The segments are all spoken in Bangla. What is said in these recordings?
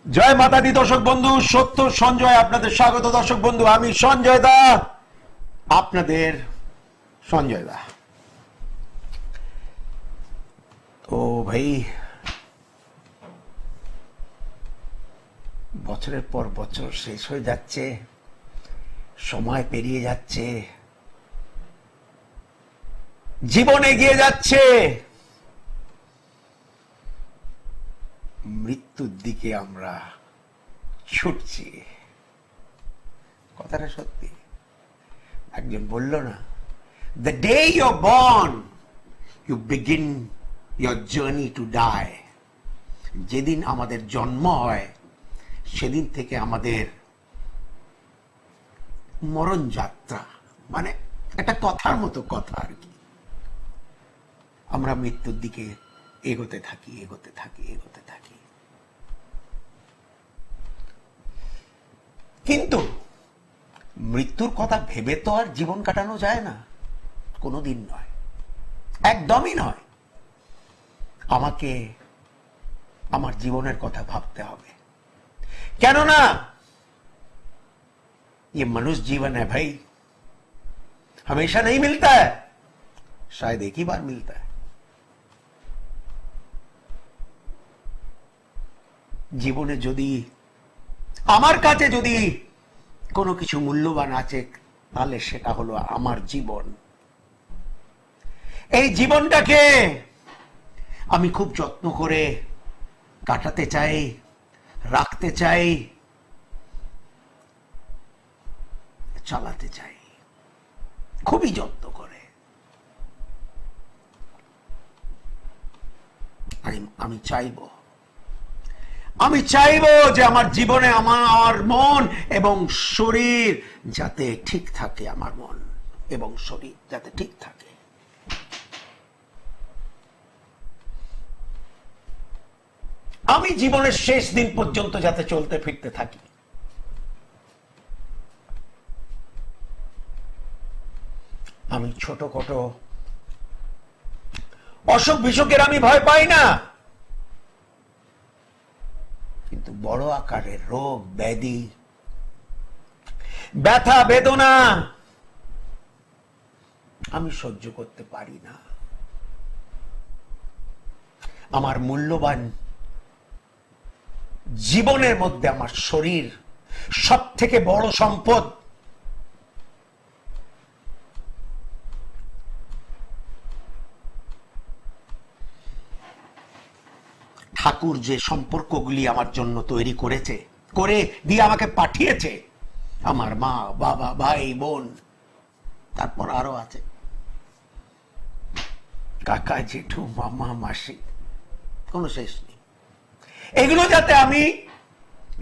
জয় মাতা দি দর্শক বন্ধু, সত্য সঞ্জয় আপনাদের স্বাগত। দর্শক বন্ধু, আমি সঞ্জয় দা, আপনাদের সঞ্জয় দা। তো ভাই, বছরের পর বছর শেষ হয়ে যাচ্ছে, সময় পেরিয়ে যাচ্ছে, জীবন এগিয়ে যাচ্ছে, মৃত্যুর দিকে আমরা ছুটছি। কথাটা সত্যি। একজন বলল না, the day you're born you begin your journey to die. যেদিন আমাদের জন্ম হয় সেদিন থেকে আমাদের মরণ যাত্রা, মানে একটা কথার মতো কথা আর কি। আমরা মৃত্যুর দিকে এগোতে থাকি, এগোতে থাকি, এগোতে থাকি। কিন্তু মৃত্যুর কথা ভেবে তো আর জীবন কাটানো যায় না, কোনোদিন নয়, একদমই নয়। আমাকে আমার জীবনের কথা ভাবতে হবে, কেননা ये मनुष्य जीवन है भाई, हमेशा नहीं मिलता है, शायद एक ही बार मिलता है। জীবনে যদি আমার কাছে যদি কোনো কিছু মূল্যবান আছে, তাহলে সেটা হলো আমার জীবন। এই জীবনটাকে আমি খুব যত্ন করে কাটাতে চাই, রাখতে চাই, চালাতে চাই, খুবই যত্ন করে। আমি চাইবো যে আমার জীবনে আমার মন এবং শরীর যাতে ঠিক থাকে, আমার মন এবং শরীর যাতে ঠিক থাকে। আমি জীবনের শেষ দিন পর্যন্ত যাতে চলতে ফিরতে থাকি। আমি ছোটখাটো অসুখ বিসুখের আমি ভয় পাই না, কিন্তু বড় আকারের রোগ ব্যাধি, ব্যথা বেদনা আমি সহ্য করতে পারি না। আমার মূল্যবান জীবনের মধ্যে আমার শরীর সব থেকে বড় সম্পদ। ঠাকুর যে সম্পর্কগুলি আমার জন্য তৈরি করেছে, করে দিয়ে আমাকে পাঠিয়েছে, আমার মা বাবা ভাই বোন, তারপর আরো আছে কাকা জেঠু মামা মাসি, কোনো শেষ নেই। এগুলো যাতে আমি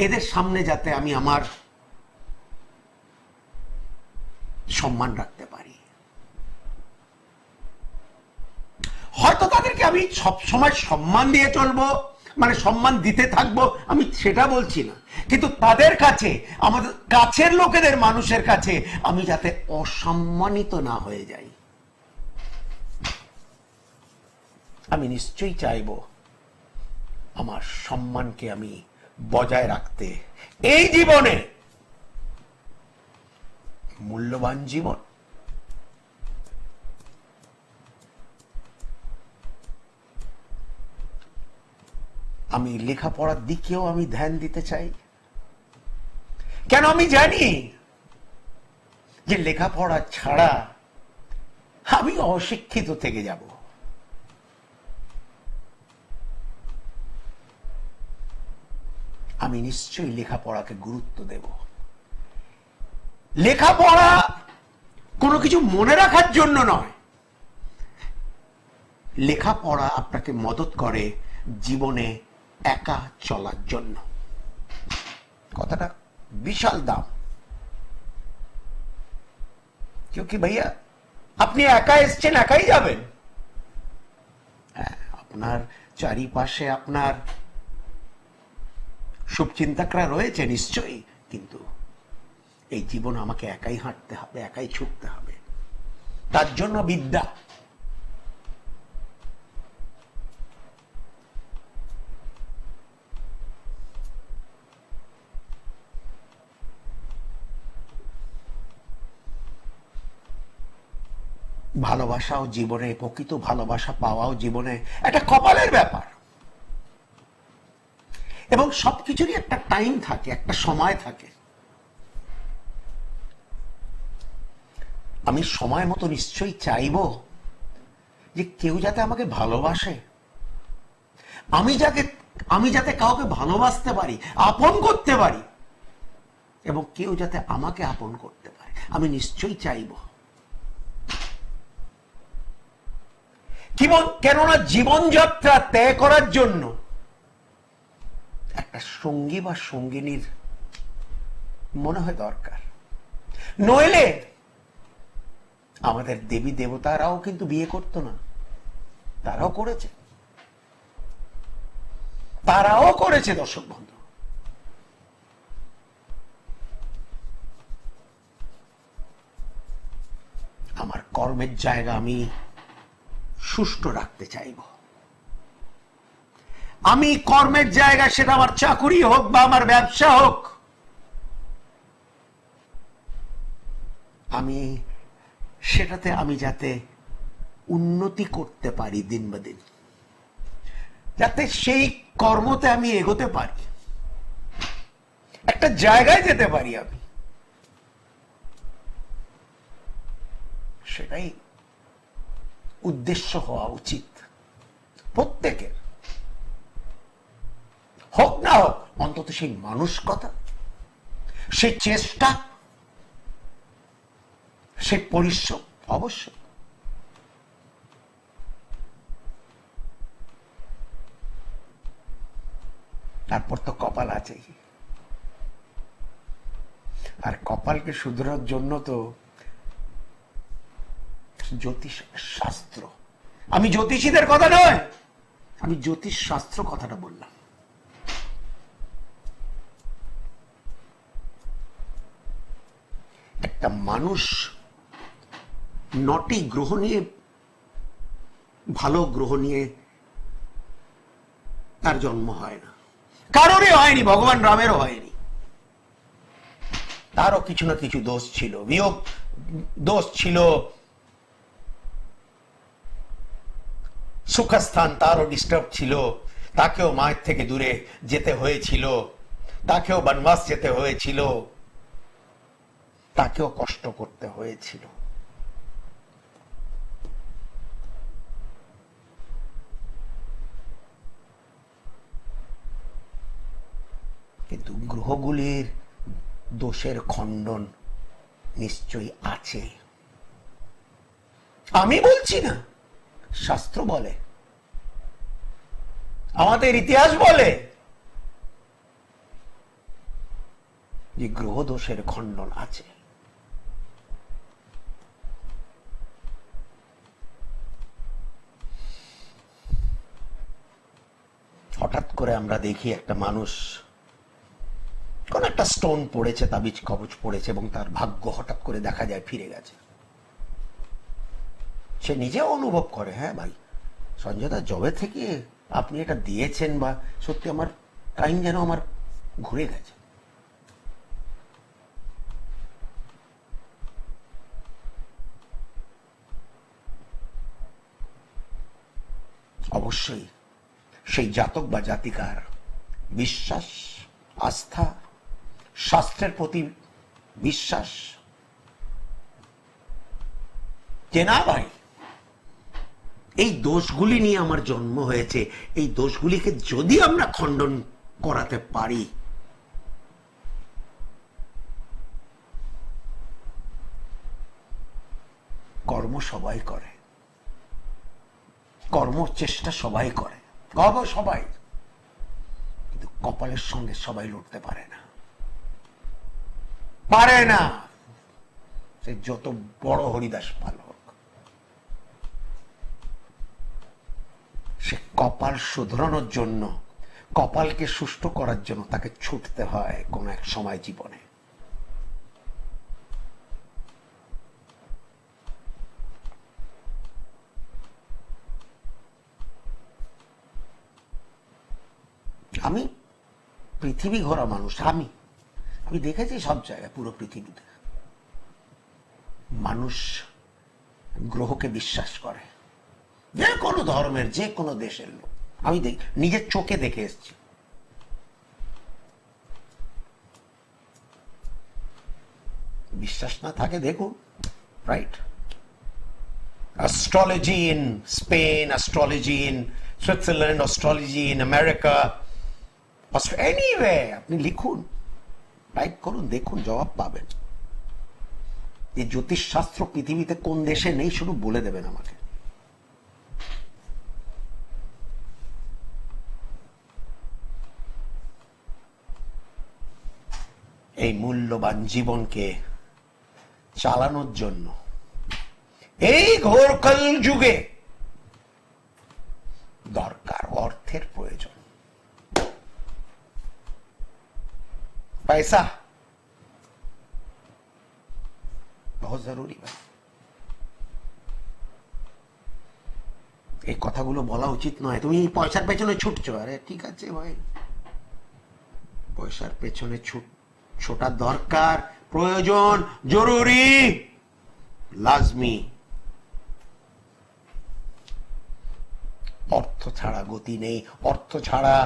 এদের সামনে যাতে আমি আমার সম্মান রাখতে পারি। হয়তো তাদেরকে আমি সব সময় সম্মান দিয়ে চলবো, মানে সম্মান দিতে থাকবো, আমি সেটা বলছি না, কিন্তু তাদের কাছে, আমাদের কাছের লোকেদের, মানুষের কাছে আমি যাতে অসম্মানিত না হয়ে যাই। আমি নিশ্চয়ই চাইবো আমার সম্মানকে আমি বজায় রাখতে। এই জীবনে মূল্যবান জীবন, আমি লেখাপড়ার দিকেও আমি ধ্যান দিতে চাই। কেন? আমি জানি যে লেখাপড়া ছাড়া আমি অশিক্ষিত থেকে যাব। আমি নিশ্চয়ই লেখাপড়াকে গুরুত্ব দেব। লেখাপড়া কোনো কিছু মনে রাখার জন্য নয়, লেখাপড়া আপনাকে মদত করে জীবনে একা চলার জন্য। কথাটা বিশাল দাম। क्योंकि भैया আপনি একা এসছেন, একাই যাবেন। হ্যাঁ, আপনার চারিপাশে আপনার শুভচিন্তকরা রয়েছে নিশ্চয়ই, কিন্তু এই জীবন আমাকে একাই হাঁটতে হবে, একাই ছুটতে হবে। তার জন্য বিদ্যা, ভালোবাসাও জীবনে, প্রকৃত ভালোবাসা পাওয়াও জীবনে একটা কপালের ব্যাপার। এবং সবকিছুরই একটা টাইম থাকে, একটা সময় থাকে। আমি সময় মতো নিশ্চয়ই চাইবো যে কেউ যাতে আমাকে ভালোবাসে, আমি যাতে কাউকে ভালোবাসতে পারি, আপন করতে পারি, এবং কেউ যাতে আমাকে আপন করতে পারে, আমি নিশ্চয়ই চাইব। কেননা জীবনযাত্রা ত্যাগ করার জন্য একটা সঙ্গী বা সঙ্গিনীর মনে হয় দরকার। নইলে আমাদের দেবী দেবতারাও কিন্তু বিয়ে করতো না, তারাও করেছে দর্শক বন্ধু। আমার কর্মের জায়গা আমি সুষ্ঠু রাখতে চাইব। আমি কর্মের জায়গা, সেটা আমার চাকুরি হোক বা আমার ব্যবসা হোক, সেটাতে আমি যাতে উন্নতি করতে পারি দিন বা দিন, যাতে সেই কর্মতে আমি এগোতে পারি, একটা জায়গায় যেতে পারি আমি, সেটাই উদ্দেশ্য হওয়া উচিত প্রত্যেকের। হোক না হোক, অন্তত সেই মানসিকতা, সেই চেষ্টা, সেই পরিশ্রম অবশ্যই। তারপর তো কপাল আছেই, আর কপালকে শুধরানোর জন্য তো জ্যোতিষ শাস্ত্র, আমি জ্যোতিষীদের কথা নয়, আমি জ্যোতিষ শাস্ত্র কথাটা বললাম। একটা মানুষ 9টি গ্রহ নিয়ে, ভালো গ্রহ নিয়ে তার জন্ম হয় না, কারোরই হয়নি, ভগবান রামেরও হয়নি। তারও কিছু না কিছু দোষ ছিল, বিয়োগ দোষ ছিল, সুখস্থান তারও ডিস্টার্ব ছিল, তাকেও মায়ের থেকে দূরে যেতে হয়েছিল, তাকেও বনবাস যেতে হয়েছিল, তাকেও কষ্ট করতে হয়েছিল। কিন্তু গ্রহগুলির দোষের খণ্ডন নিশ্চয়ই আছে। আমি বলছি না, শাস্ত্র বলে, আমাদের ইতিহাস বলে যে গ্রহ দোষের খণ্ডন আছে। হঠাৎ করে আমরা দেখি একটা মানুষ, কোন একটা স্টোন পড়েছে, তাবিজ কবচ পড়েছে, এবং তার ভাগ্য হঠাৎ করে দেখা যায় ফিরে গেছে। সে নিজেও অনুভব করে, হ্যাঁ ভাই সঞ্জয় দা, জবে থেকে আপনি এটা দিয়েছেন, বা সত্যি আমার টাইম যেন আমার ঘুরে গেছে। অবশ্যই সেই জাতক বা জাতিকার বিশ্বাস, আস্থা, শাস্ত্রের প্রতি বিশ্বাস, যে না ভাই এই দোষগুলি নিয়ে আমার জন্ম হয়েছে, এই দোষগুলিকে যদি আমরা খণ্ডন করাতে পারি, কর্ম সবাই করে, কর্ম চেষ্টা সবাই করে, সবাই, কিন্তু কপালের সঙ্গে সবাই লড়তে পারে না, সে যত বড় হরিদাস পাল হোক। সে কপাল শুধরানোর জন্য, কপালকে সুষ্ঠু করার জন্য তাকে ছুটতে হয় কোন এক সময় জীবনে। আমি পৃথিবী ঘোরা মানুষ, আমি দেখেছি সব জায়গায়, পুরো পৃথিবীতে মানুষ গ্রহকে বিশ্বাস করে, যে কোনো ধর্মের, যে কোনো দেশের লোক। আমি নিজের চোখে দেখে এসেছি। বিশ্বাস না থাকে দেখুন, right? Astrology in Spain, astrology in Switzerland, astrology in America, anyway আপনি লিখুন, টাইপ করুন, দেখুন, জবাব পাবেন। এই জ্যোতিষশাস্ত্র পৃথিবীতে কোন দেশে নেই শুধু বলে দেবেন আমাকে। এই মূল্যবান জীবনকে চালানোর জন্য এই ঘোর কল যুগে দরকার অর্থের প্রয়োজন। পয়সা বহুত জরুরি ভাই। এই কথাগুলো বলা উচিত নয়। তুমি পয়সার পেছনে ছুটছো, আরে ঠিক আছে ভাই, পয়সার পেছনে ছোটা দরকার, প্রয়োজন, জরুরি, লাজমি। অর্থ ছাড়া গতি নেই, অর্থ ছাড়া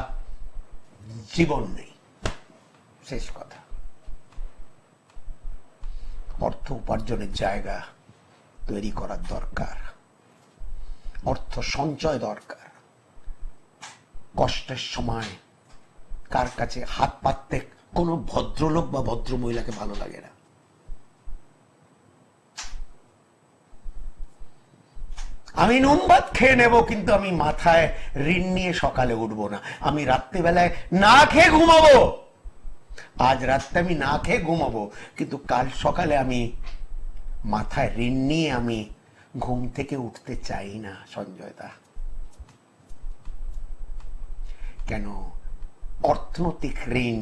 জীবন নেই, শেষ কথা। অর্থ উপার্জনের জায়গা তৈরি করার দরকার, অর্থ সঞ্চয় দরকার। কষ্টের সময় কার কাছে হাত পাততে কোনো ভদ্রলোক বা ভদ্র মহিলাকে ভালো লাগে না? আমি নুন ভাত খেয়ে নেব, কিন্তু আমি মাথায় ঋণ নিয়ে সকালে উঠবো না। আমি রাত্রিবেলায় না খেয়ে ঘুমাবো, আজ রাত্রে আমি না খেয়ে ঘুমাবো, কিন্তু কাল সকালে আমি মাথায় ঋণ নিয়ে আমি ঘুম থেকে উঠতে চাই না। সঞ্জয় দা, কেন? অর্থনৈতিক ঋণ,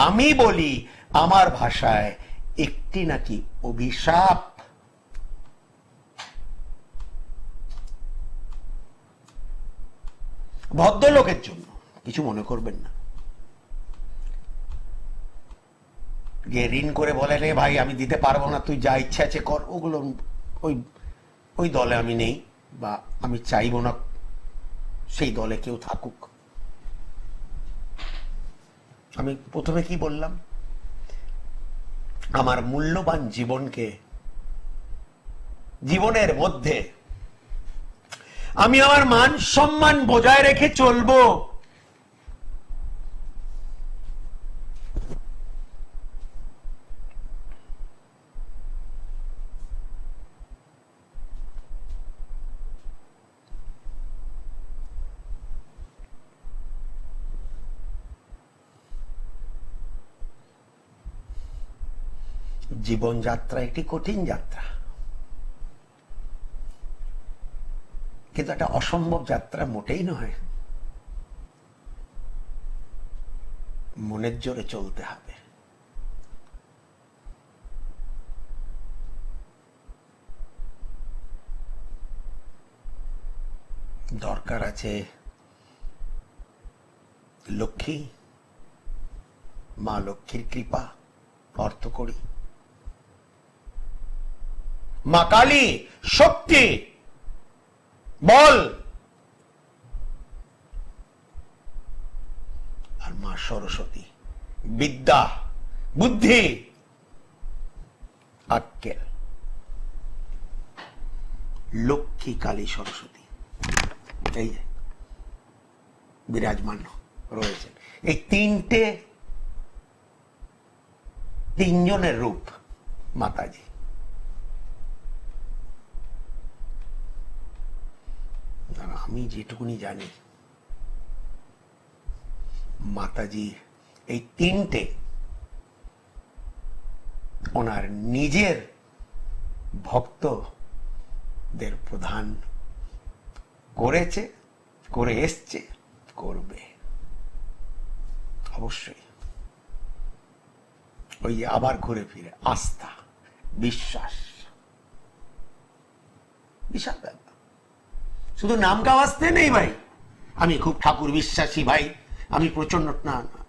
আমি বলি আমার ভাষায়, একটি নাকি অভিশাপ। ভদ্রলোকের জন্য, কিছু মনে করবেন না, যে ঋণ করে বলে রে ভাই আমি দিতে পারবো না, তুই যা ইচ্ছা আছে কর, ওগুলো ওই দলে আমি নেই, বা আমি চাইবো না সেই দলে কেউ থাকুক। আমি প্রথমে কি বললাম? আমার মূল্যবান জীবনকে, জীবনের মধ্যে আমি আমার মান সম্মান বজায় রেখে চলবো। জীবনযাত্রা একটি কঠিন যাত্রা, কিন্তু একটা অসম্ভব যাত্রা মোটেই নয়। মনের জোরে চলতে হবে। দরকার আছে লক্ষ্মী, মা লক্ষ্মীর কৃপা, অর্থ করি, মা কালী শক্তি, বল, আর মা সরস্বতী বিদ্যা, বুদ্ধি, আক্কেল। লক্ষ্মী, কালী, সরস্বতী এই বিরাজমান রয়েছে। এই তিনজনের রূপ মাতাজি। আমি যেটুকুনি জানি, মাতাজি এই তিনটে ওনার নিজের ভক্তদের প্রধান করেছে, করে এসছে, করবে অবশ্যই। ওই আবার ঘুরে ফিরে আস্থা, বিশ্বাস, বিশাল ব্যাপার। শুধু নাম গাওয়াজতে নেই ভাই, আমি খুব ঠাকুর বিশ্বাসী ভাই, আমি প্রচন্ড, না না,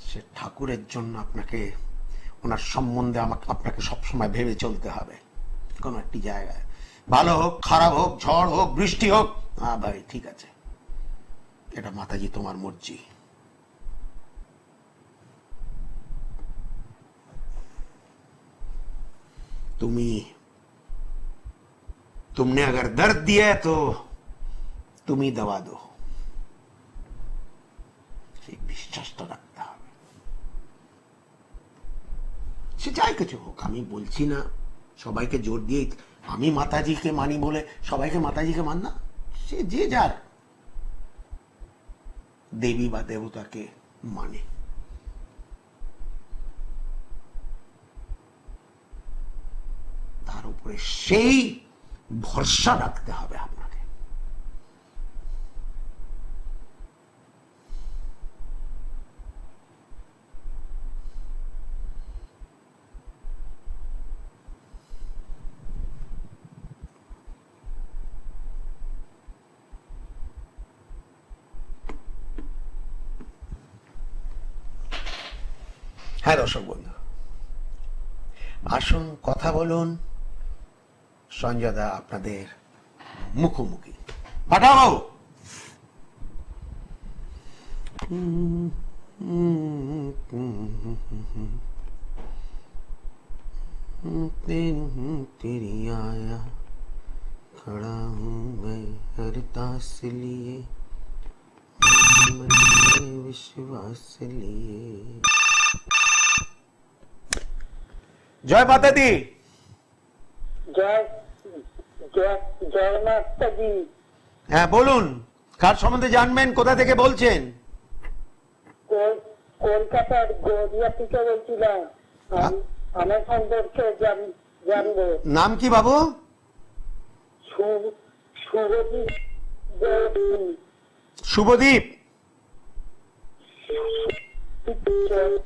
সে ঠাকুরের জন্য আপনাকে, ওনার সম্বন্ধে আপনাকে সবসময় ভেবে চলতে হবে। কোনো একটি জায়গায়, ভালো হোক খারাপ হোক ঝড় হোক বৃষ্টি হোক, হ্যাঁ ভাই ঠিক আছে, এটা মাতাজি তোমার মর্জি। तुमने अगर दर्द दिया है तो तुम ही दवा दो, সেই বিশ্বাসটা রাখতে হবে। সে যাই কিছু হোক, আমি বলছি না সবাইকে জোর দিয়ে আমি মাতাজিকে মানি বলে সবাইকে মাতাজিকে মান না, সে যে যার দেবী বা দেবতাকে মানে। তার উপরে সেই ভরসা রাখতে হবে আপনাকে। হ্যাঁ দর্শক বন্ধু, আসুন কথা বলুন, সঞ্জয় দা আপনাদের মুখোমুখি। পাঠাও तेरी आया खड़ा हूं मैं हर तास लिए विश्वास लिए। জয় মাতা দি। জয় মাতাজি। হ্যাঁ বলুন, কার সম্বন্ধে জানবেন, কোথা থেকে বলছেন? কলকাতার গড়িয়া থেকে বলছিলাম, আমার সম্পর্কে জানবো। নাম কি বাবু? শুভদীপ। শুভদীপ,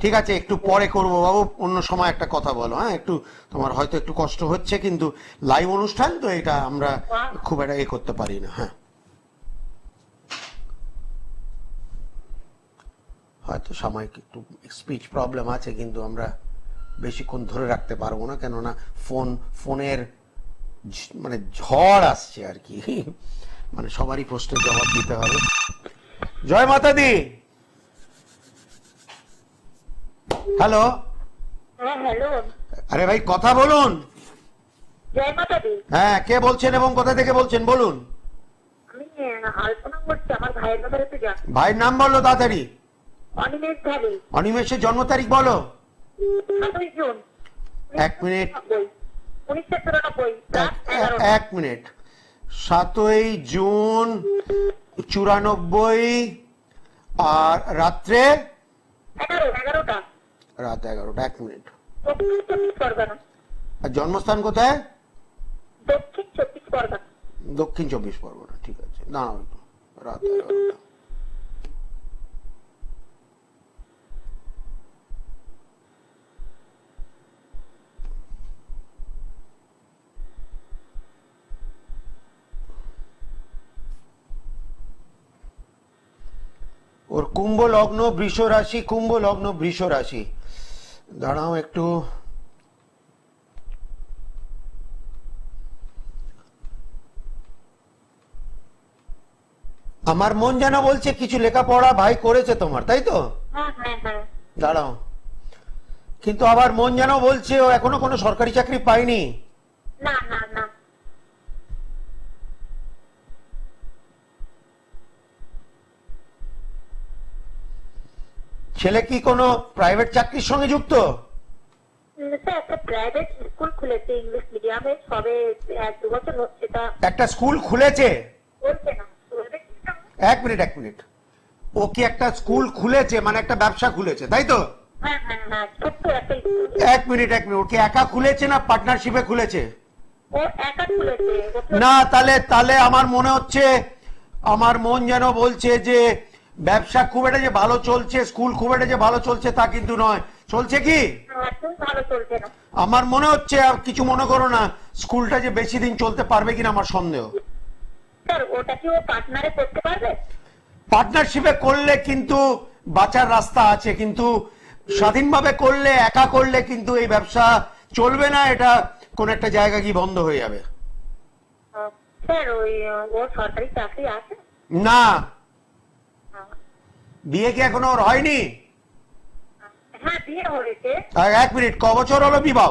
ঠিক আছে একটু পরে করবো বাবু, অন্য সময় একটা কথা বলো। হ্যাঁ একটু তোমার হয়তো একটু কষ্ট হচ্ছে, কিন্তু লাইভ অনুষ্ঠান তো এটা আমরা খুব একটা করতে পারি না। হ্যাঁ হয়তো সাময়িক একটু স্পিচ প্রবলেম আছে, কিন্তু আমরা বেশিক্ষণ ধরে রাখতে পারবো না, কেননা ফোনের মানে ঝড় আসছে আর কি, মানে সবারই প্রশ্নের জবাব দিতে হবে। জয় মাতা দি। হ্যালো। হ্যালো। আরে ভাই কথা বলুন। জয় মাতা দি। হ্যাঁ কে বলছেন এবং কোথা থেকে বলছেন বলুন? আমি আলপনা করছি, আমার ভাইয়ের ব্যাপারে তো জান। ভাইয়ের নাম বলো তাড়াতাড়ি। অনিমেষ ঢালি। অনিমেষের জন্ম তারিখ বলো। 7 জুন। এক মিনিট, 1994। এক মিনিট, 7 জুন 94, আর রাত্রে 11টা। রাত 11টা। এক মিনিট। দক্ষিণ 24 পরগনা। আর জন্মস্থান কোথায়? দক্ষিণ 24 পরগনা। দক্ষিণ 24 পরগনা। ঠিক আছে, দাঁড়াও একটু। রাত 11টা। ওর কুম্ভ লগ্ন বৃষ রাশি, কুম্ভ লগ্ন বৃষ রাশি। দাঁড়াও একটু, আমার মন যেন বলছে কিছু লেখাপড়া ভাই করেছে তোমার, তাই তো? দাঁড়াও, কিন্তু আবার মন যেন বলছে ও এখনো কোনো সরকারি চাকরি পায়নি। না। ছেলে কি কোনো প্রাইভেট চাকরির সঙ্গে যুক্ত? একটা প্রাইভেট স্কুল খুলেছে ইংলিশ মিডিয়ামে, সবে 1-2 বছর হচ্ছে। তা একটা স্কুল খুলেছে? বলছে না। এক মিনিট, ও কি একটা স্কুল খুলেছে মানে একটা ব্যবসা খুলেছে, তাই তো? হ্যাঁ, ছোট্ট একটা এক মিনিট, ও কি একা খুলেছে না পার্টনারশিপে খুলেছে? ও একা খুলেছে। না, তাহলে আমার মনে হচ্ছে, আমার মন যেন বলছে যে ব্যবসা খুব একটা যে ভালো চলছে, স্কুল খুব একটা যে ভালো চলছে তা কিন্তু নয়। চলছে কি? একদম ভালো চলছে না। আমার মনে হচ্ছে, কিছু মনে করো না, স্কুলটা যে বেশি দিন চলতে পারবে কিনা আমার সন্দেহ। স্যার ওটা কি ও পার্টনারে করতে পারবে? পার্টনারশিপে করলে কিন্তু বাঁচার রাস্তা আছে, কিন্তু স্বাধীনভাবে করলে, একা করলে কিন্তু এই ব্যবসা চলবে না, এটা কোন একটা জায়গা কি বন্ধ হয়ে যাবে? স্যার ওই ওর সরকারি চাকরি আছে? না। আহ, বিয়ে কি এখনো ওর হয়নি? হ্যাঁ বিয়ে হয়েছে। আর 1 মিনিট, ক বছর হলো বিবাহ?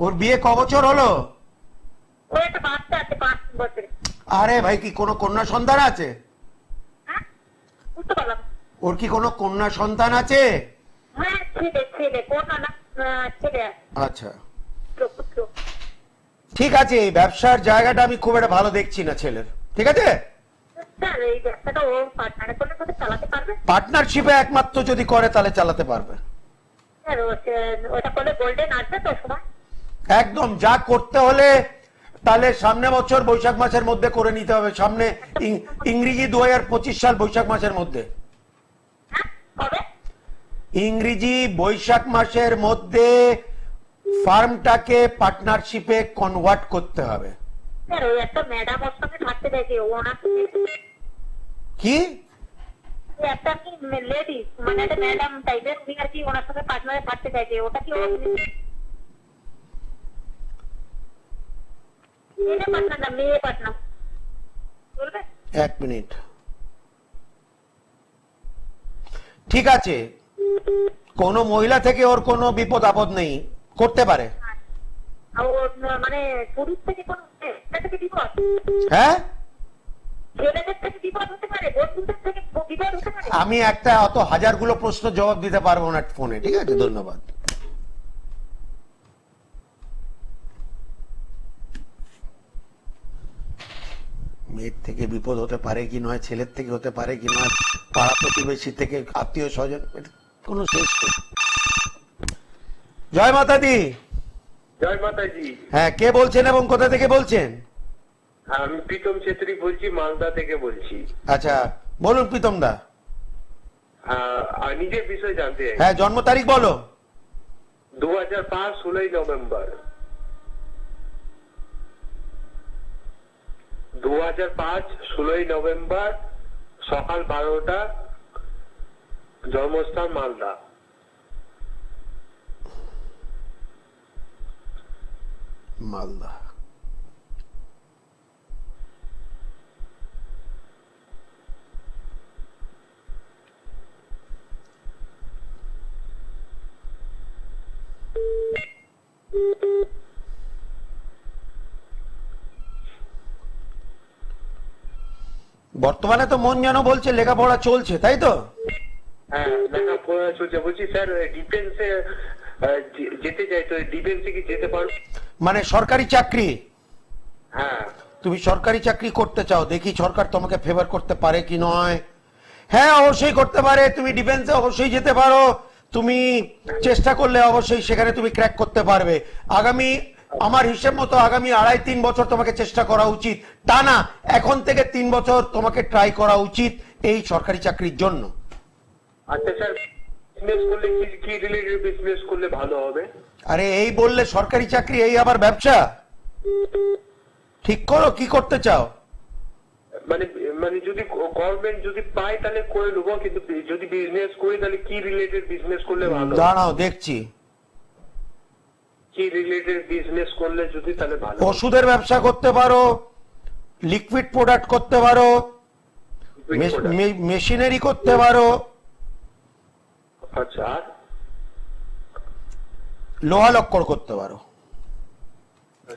ওর বিয়ে ক বছর হলো? ওর একটা বাচ্চা আছে 5 বছরের। আরে ভাই, কি কোনো কন্যা সন্তান আছে? হ্যাঁ বুঝতে পারলাম। ওর কি কোনো কন্যা সন্তান আছে? হ্যাঁ ছেলে ছেলে কোন না ছেলে আচ্ছা, পুত্র। ঠিক আছে। এই ব্যবসার জায়গাটা আমি খুব একটা ভালো দেখছি না ছেলের, ঠিক আছে? স্যার এই ব্যবসাটা ও পার্টনারে করলে তো চালাতে পারবে? পার্টনারশিপে একমাত্র যদি করে তাহলে চালাতে পারবে। স্যার ওটা করলে গোল্ডেন আসবে তো সময়? একদম, যা করতে হলে তাহলে সামনে বছর বৈশাখ মাসের মধ্যে করে নিতে হবে। সামনে ইংরেজি 2025 সাল বৈশাখ মাসের মধ্যে। হ্যাঁ কবে? ইংরেজি বৈশাখ মাসের মধ্যে ফার্মটাকে পার্টনারশিপে কনভার্ট করতে হবে। স্যার ওই একটা ম্যাডাম ওর সঙ্গে থাকতে দেখে ওনার কি? একটা কি লেডি মানে একটা ম্যাডাম টাইপের উনি আর কি ওনার সঙ্গে পার্টনারে থাকতে চাইছে, ওটা কি মেয়ে পার্টনার না মেয়ে পার্টনার বলবে? 1 মিনিট, ঠিক আছে। কোন মহিলা থেকে ওর কোনো বিপদ আপদ নেই, করতে পারে। আর ও মানে পুরুষ থেকে কোন থেকে বিপদ? হ্যাঁ, ছেলেদের থেকে বিপদ হতে পারে, বন্ধুদের থেকে বিপদ হতে পারে। আমি একটা অত হাজারগুলো প্রশ্ন জবাব দিতে পারবো না ফোনে, ঠিক আছে? ধন্যবাদ। মেয়ের থেকে বিপদ হতে পারে কি নয়, ছেলের থেকে হতে পারে কি নয়, পাড়া প্রতিবেশী থেকে, আত্মীয় স্বজন, কোনো শেষ নেই। জয় মাতা দি। জয় মাতাজি। হ্যাঁ, কে বলছেন এবং কোথা থেকে বলছেন? আমি প্রীতম ছেত্রী বলছি, মালদা থেকে বলছি। আচ্ছা, বলুন প্রীতম দা। নিজের বিষয় জানতে চাই। হ্যাঁ, জন্ম তারিখ বলো। 2005 16 নভেম্বর। 2005 16 নভেম্বর সকাল 12টা, জন্মস্থান মালদা। মালদা। বর্তমানে তো মন যেন বলছে লেখাপড়া চলছে, তাই তো? হ্যাঁ লেখাপড়া চলছে। বলছি স্যার ডিফেন্সে যেতে চাই, তো ডিফেন্সে কি যেতে পারবো? মানে সরকারি চাকরি? হ্যাঁ। তুমি সরকারি চাকরি করতে চাও, দেখি সরকার তোমাকে ফেভার করতে পারে কি নয়। হ্যাঁ, অবশ্যই করতে পারে। তুমি ডিফেন্সে অবশ্যই যেতে পারো, তুমি চেষ্টা করলে অবশ্যই সেখানে তুমি ক্র্যাক করতে পারবে। আগামী, আমার হিসেব মতো আগামী 2.5-3 বছর তোমাকে চেষ্টা করা উচিত। তা না, এখন থেকে 3 বছর তোমাকে ট্রাই করা উচিত এই সরকারি চাকরির জন্য। আচ্ছা স্যার, বিজনেস করলে কি রিলেটেড বিজনেস করলে ভালো হবে? আরে এই বললে সরকারি চাকরি, এই আবার ব্যবসা? ঠিক করো কি করতে চাও। মানে মানে যদি গভর্নমেন্ট যদি পায় তাহলে করে নেবো, কিন্তু যদি বিজনেস করি তাহলে কি রিলেটেড বিজনেস করলে ভালো? দাঁড়াও দেখছি। কি রিলেটেড বিজনেস করলে যদি তাহলে ভালো? ওষুধের ব্যবসা করতে পারো, লিকুইড প্রোডাক্ট করতে পারো, মেশিনারি করতে পারো, আচ্ছা, আর লোহা লক্কর করতে পারো।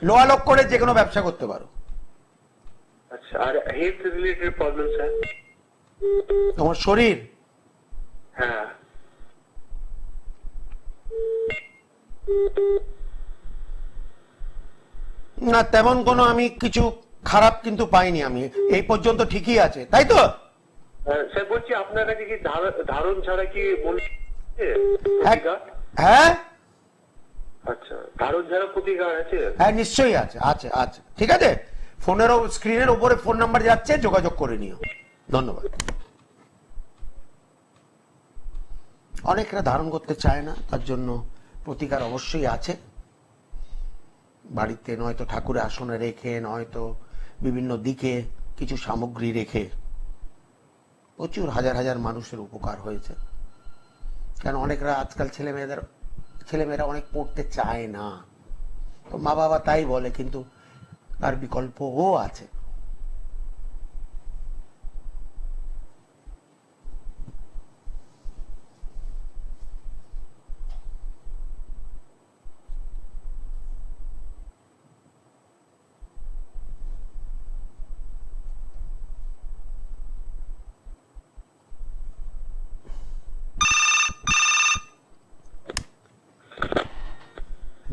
লোহা লক্করের যে কোনো ব্যবসা করতে পারো। আচ্ছা, আর হেলথ রিলেটেড প্রবলেম স্যার? তোমার শরীর? হ্যাঁ। না, তেমন কোনো আমি কিছু খারাপ কিন্তু পাইনি, আমি এই পর্যন্ত ঠিকই আছে, তাই তো? স্যার বলছি আপনার কাছে কি ধারণ ছাড়া কি প্রতিকার? হ্যাঁ আচ্ছা, ধারণ ছাড়া প্রতিকার আছে? হ্যাঁ, নিশ্চয়ই আছে, আছে আছে। ঠিক আছে, ফোনের স্ক্রিনের উপরে ফোন নাম্বার যাচ্ছে, যোগাযোগ করে নিও। ধন্যবাদ। অনেকরা ধারণ করতে চায় না, তার জন্য প্রতিকার অবশ্যই আছে। বাড়িতে নয়তো ঠাকুরের আসনে রেখে, নয়তো বিভিন্ন দিকে কিছু সামগ্রী রেখে প্রচুর হাজার হাজার মানুষের উপকার হয়েছে। কারণ অনেকরা আজকাল ছেলেমেয়েরা অনেক পড়তে চায় না, তো মা বাবা তাই বলে, কিন্তু তার বিকল্পও আছে।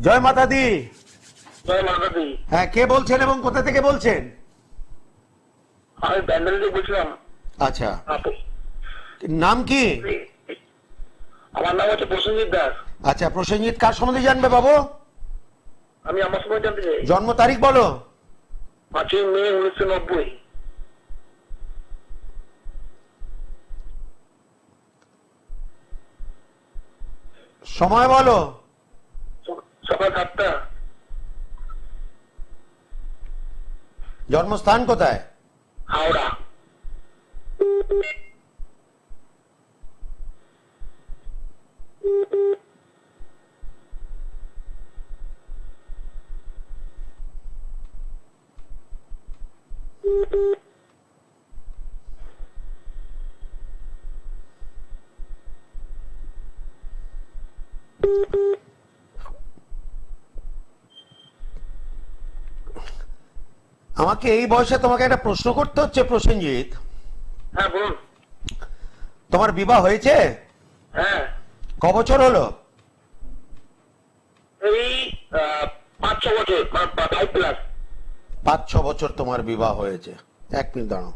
জয় মাতা দি। জয় মাতা দি। হ্যাঁ, কে বলছেন এবং কোথা থেকে বলছেন? আমি ব্যান্ডেল থেকে বলছিলাম। আচ্ছা, নাম কি? আমার নাম হচ্ছে প্রসেনজিৎ দাস। আচ্ছা, প্রসেনজিৎ কার সম্বন্ধে জানবে বাবু? আমি আমার সময় জানতে চাই। জন্ম তারিখ বলো। 5ই মে 1990। সময় বলো। সকাল 7টা। জন্মস্থান কোথায়? হাওড়া। আমাকে এই বয়সে তোমাকে একটা প্রশ্ন করতে হচ্ছে প্রসেনজিৎ। হ্যাঁ বলুন। তোমার বিবাহ হয়েছে? হ্যাঁ, ক বছর হলো? এই 5-6 বছর, 5+। 5-6 বছর তোমার বিবাহ হয়েছে। এক মিনিট দাঁড়াও।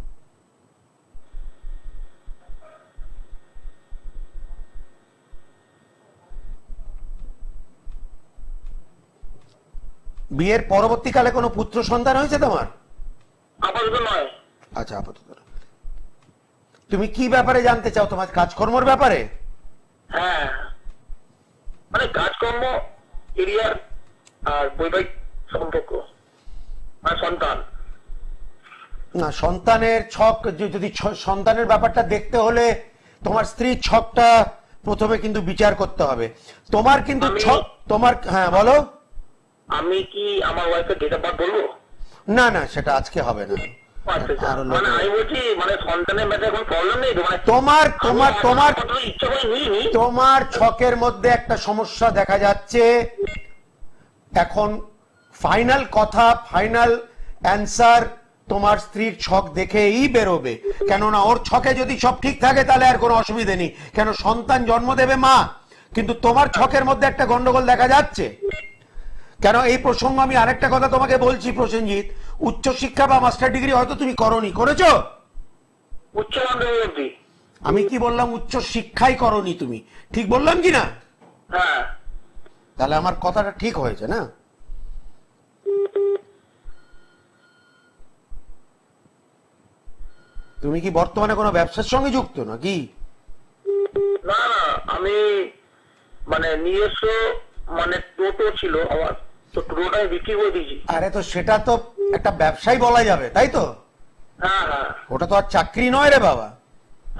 বিয়ের পরবর্তীকালে কোনো পুত্র সন্তান হয়েছে তোমার? আপাতত নয়। আচ্ছা, আপাতত না। তুমি কি ব্যাপারে জানতে চাও? তোমার কাজকর্মের ব্যাপারে? হ্যাঁ, মানে কাজকর্ম, এরিয়ার আর বৈবাহিক সম্পর্ক, মানে সন্তান। না, সন্তানের ছক, যদি সন্তানের ব্যাপারটা দেখতে হলে তোমার স্ত্রীর ছকটা প্রথমে কিন্তু বিচার করতে হবে। তোমার কিন্তু ছক, তোমার, হ্যাঁ বলো। আমি কি আমার ওয়াইফের ডেট অফ বার্থ বলবো? না না, সেটা আজকে হবে না। আচ্ছা, আরো মানে আমি বলছি, মানে সন্তানের ব্যাপারে কোনো প্রবলেম নেই তো? মানে তোমার তোমার তোমার ইচ্ছা করে নিইনি। তোমার ছকের মধ্যে একটা সমস্যা দেখা যাচ্ছে এখন। ফাইনাল কথা, ফাইনাল অ্যান্সার তোমার স্ত্রীর ছক দেখেই বেরোবে। কেননা ওর ছকে যদি সব ঠিক থাকে তাহলে আর কোনো অসুবিধে নেই, কেন সন্তান জন্ম দেবে মা। কিন্তু তোমার ছকের মধ্যে একটা গন্ডগোল দেখা যাচ্ছে। কেন এই প্রসঙ্গ আমি আরেকটা কথা তোমাকে বলছি প্রসেনজিৎ, উচ্চশিক্ষা বা মাস্টার ডিগ্রি হয়তো তুমি করনি, করেছো? উচ্চ মাধ্যমিক অবধি। আমি কি বললাম? উচ্চ শিক্ষাই করনি তুমি, ঠিক বললাম কি না? হ্যাঁ। তাহলে আমার কথাটা ঠিক হয়েছে না? তুমি কি বর্তমানে কোনো ব্যবসার সঙ্গে যুক্ত নাকি? না না, আমি মানে নিজস্ব, মানে টোটো ছিল আমার, তো টোটোটা বিক্রি করে দিয়েছি। আরে, তো সেটা তো একটা ব্যবসাই বলা যাবে, তাই তো? হ্যাঁ হ্যাঁ ওটা তো আর চাকরি নয় রে বাবা।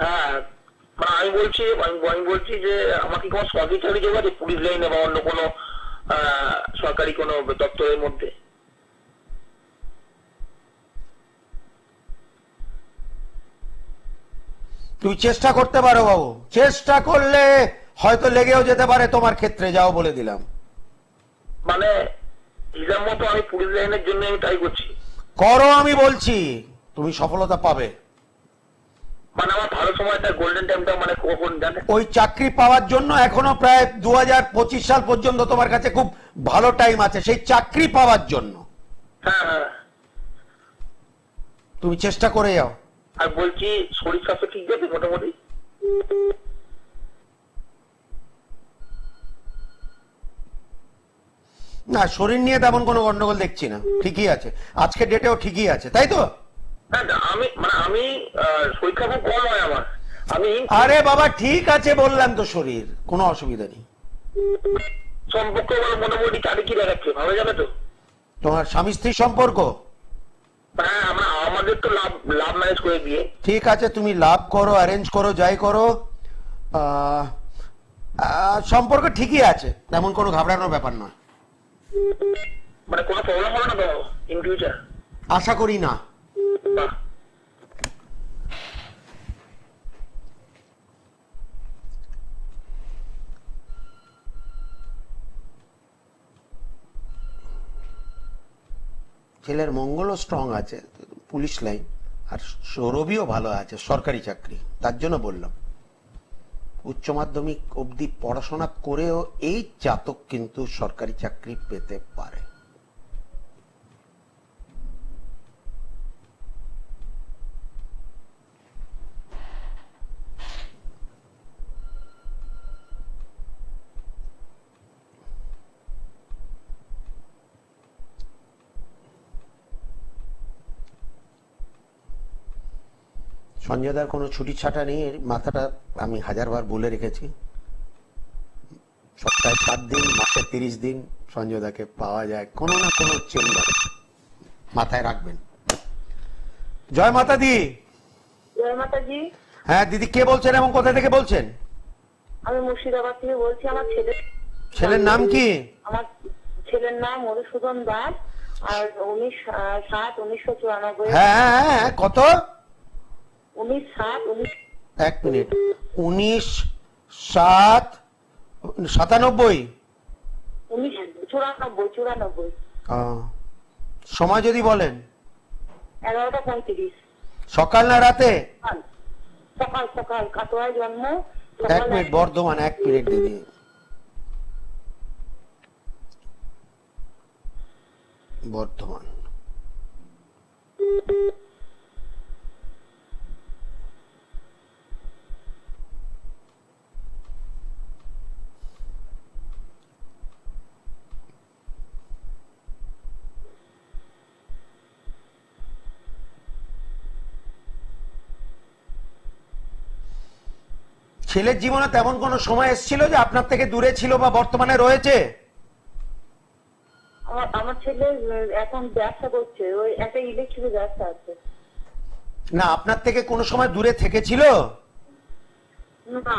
হ্যাঁ, মানে আমি বলছি যে আমাকে কোনো সরকারি চাকরি যোগ আছে, পুলিশ লাইনে বা অন্য কোনো সরকারি কোনো দপ্তরের মধ্যে? তুমি চেষ্টা করতে পারো বাবু, চেষ্টা করলে হয়তো লেগেও যেতে পারে তোমার ক্ষেত্রে, যাও বলে দিলাম। মানে হিসাব মতো আমি পুলিশ লাইনের জন্য আমি ট্রাই করছি। করো, আমি বলছি তুমি সফলতা পাবে। মানে আমার ভালো সময়টা, গোল্ডেন টাইমটা মানে কখন জানেন? ওই চাকরি পাওয়ার জন্য এখনো প্রায় 2025 সাল পর্যন্ত তোমার কাছে খুব ভালো টাইম আছে, সেই চাকরি পাওয়ার জন্য। হ্যাঁ হ্যাঁ। তুমি চেষ্টা করে যাও। আর বলছি, শরীর স্বাস্থ্য ঠিক আছে মোটামুটি? না, শরীর নিয়ে তেমন কোনো গন্ডগোল দেখছি না, ঠিকই আছে, আজকে ডেটেও ঠিকই আছে, তাই তো? হ্যাঁ, আমি শরীরটা খুব কম হয় আমার। আমি আরে বাবা, ঠিক আছে বললাম তো, শরীর কোনো অসুবিধা নেই। সম্পর্ক মানে মোটামুটি কাকে কি দেখাচ্ছে, ভালো যাবে তো? তোমার স্বামী স্ত্রীর সম্পর্ক? হ্যাঁ, আমাদের তো লাভ ম্যারেজ করে দিয়ে। ঠিক আছে, তুমি লাভ করো, অ্যারেঞ্জ করো, যাই করো, সম্পর্ক ঠিকই আছে, তেমন কোনো ঘাবড়ানোর ব্যাপার নয়। মানে কোনো প্রবলেম হবে না তো ইন ফিউচার? আশা করি না। বাহ। ছেলের মঙ্গলও স্ট্রং আছে, পুলিশ লাইন, আর সৌরভীও ভালো আছে, সরকারি চাকরি, তার জন্য বললাম। উচ্চ মাধ্যমিক অবধি পড়াশোনা করেও এই জাতক কিন্তু সরকারি চাকরি পেতে পারে। সঞ্জয়দার কোনো ছুটি ছাটা নেই, এর মাথাটা আমি হাজারবার বলে রেখেছি। সপ্তাহে 7 দিন, মাসে 30 দিন সঞ্জয়দাকে পাওয়া যায় কোনো না কোনো চেম্বারে, মাথায় রাখবেন। জয় মাতা দি। জয় মাতাজি। হ্যাঁ দিদি, কে বলছেন এবং কোথা থেকে বলছেন? আমি মুর্শিদাবাদ থেকে বলছি। আমার ছেলের নাম কি? আমার ছেলের নাম মধুসূদন দাস, আর 19/7/1994। হ্যাঁ হ্যাঁ হ্যাঁ, কত? 19/7/19। এক মিনিট, 19/7/97। 1994। সময় যদি বলেন। 11টা 35। সকাল না রাতে? সকাল সকাল। কাটোয়ায় জন্ম। এক মিনিট, বর্ধমান, এক মিনিট দিদি। বর্ধমান। ছেলের জীবনে তেমন কোনো সময় এসেছিল যে আপনার থেকে দূরে ছিল বা বর্তমানে রয়েছে? আমার ছেলে এখন ব্যবসা করছে, ওই একটা ইলেকট্রিক ব্যবসা আছে। না, আপনার থেকে কোনো সময় দূরে থেকেছিল? না।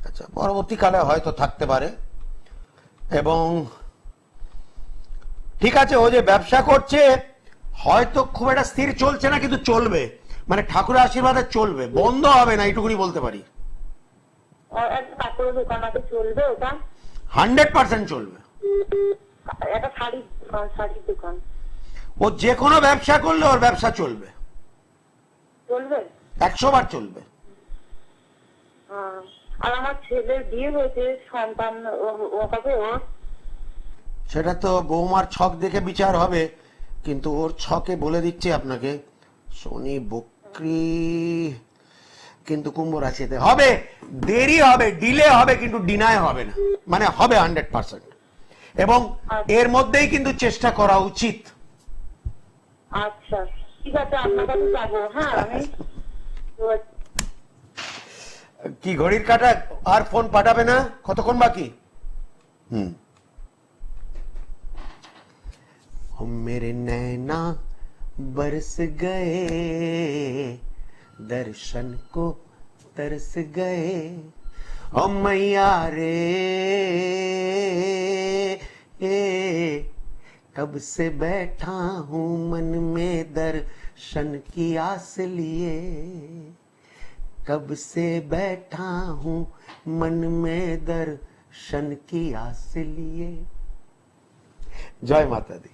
আচ্ছা, পরবর্তীকালে হয়তো থাকতে পারে। এবং ঠিক আছে, ও যে ব্যবসা করছে হয়তো খুব একটা স্থির চলছে না, কিন্তু চলবে, মানে ঠাকুরের আশীর্বাদে চলবে, বন্ধ হবে না, এইটুকুনি বলতে পারি। একটা কাপড়ের দোকান আছে, চলবে ওটা? 100% চলবে। একটা শাড়ির দোকান। ও যে কোনো ব্যবসা করলে ওর ব্যবসা চলবে, চলবে 100 বার চলবে। আর আমার ছেলের বিয়ে হয়েছে, সন্তান হবে ওর? সেটা তো বৌমার ছক দেখে বিচার হবে, কিন্তু ওর ছকে বলে দিচ্ছে আপনাকে, শনি বক্রি, কিন্তু কুম্ভ রাশিতে হবে, দেরি হবে, ডিলে হবে, কিন্তু ডিনায় হবে না, মানে হবে 100%। এবং এর মধ্যেই কিন্তু চেষ্টা করা উচিত। আচ্ছা ঠিক আছে, আপনার কাছে যাবো। হ্যাঁ, আমি কি ঘড়ির কাটা আর ফোন পাঠাবে না? কতক্ষণ বাকি? मेरे नैना बरस गए, दर्शन को तरस गए, ओ मैया रे, कब से बैठा हूँ मन में दर्शन की आस लिए, कब से बैठा हूँ मन में दर्शन की आस लिए। जय माता दी।